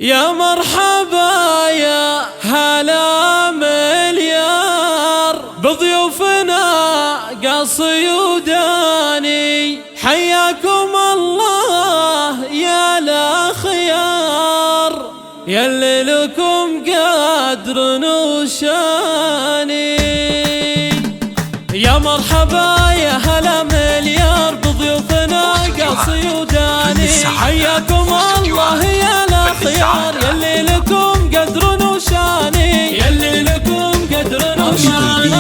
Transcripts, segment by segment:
يا مرحبا يا هلا مليار بضيوفنا قاصي وداني، حياكم الله يا الأخيار يلي لكم قدر وشاني. يا مرحبا يا هلا مليار بضيوفنا قاصي وداني، حياكم الله يا الأخيار يلي لكم قدر وشاني، يلي لكم قدر وشاني.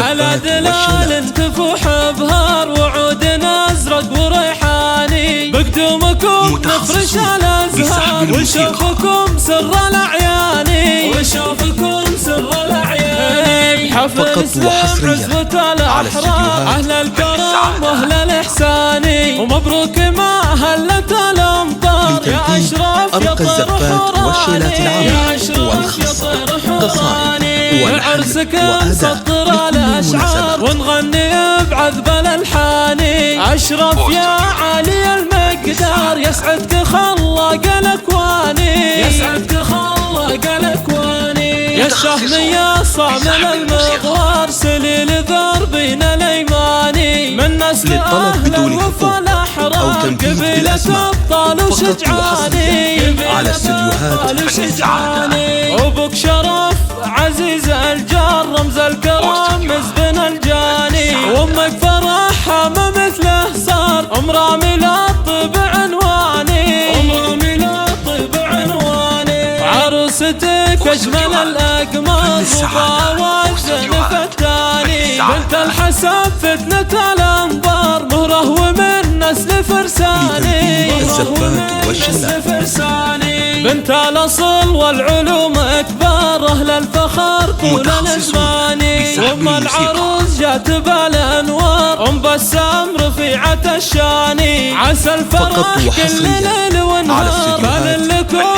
على دلال تفوح بهار وعودنا ازرق وريحاني، بقدومكم نفرش الازهار ونشوفكم سر الاعياني، ونشوفكم سر الاعياني. حفل سلم عزوة الاحرار اهل الكرم واهل الاحساني، ومبروك ما هلت الامطار يا اشرف يا طير حوراني، يا اشرف يا طير حوراني. عرسك نسطر الاشعار ونغني بعذب الالحاني، اشرف يا عالي المقدار يسعدك خلاق الاكواني، يسعدك خلاق الاكواني. يا الشهم يا صامل المغوار سليل ذربنا الايماني، من نسل اهل الوفا الاحرار قبيلة ابطال وشجعاني، على استديوهات وبك شرف عزيز الجار رمز الكرم مزبن الجاني، وامك فرحها ما مثله صار امرامي لا طيب عنواني، امرامي لا طيب عنواني. عروستك اجمل الاقمار مضاوج زينف الثاني، بنت الحسب فتنة الانظار مهره ومن نسل فرساني، نسل فرساني. بنت الاصل والعلوم اكبر اهل الفخر طول الازماني، وام العروس جات بالانوار ام بسام رفيعة الشاني، عسى الفرح كل ليل ونهار بل لكم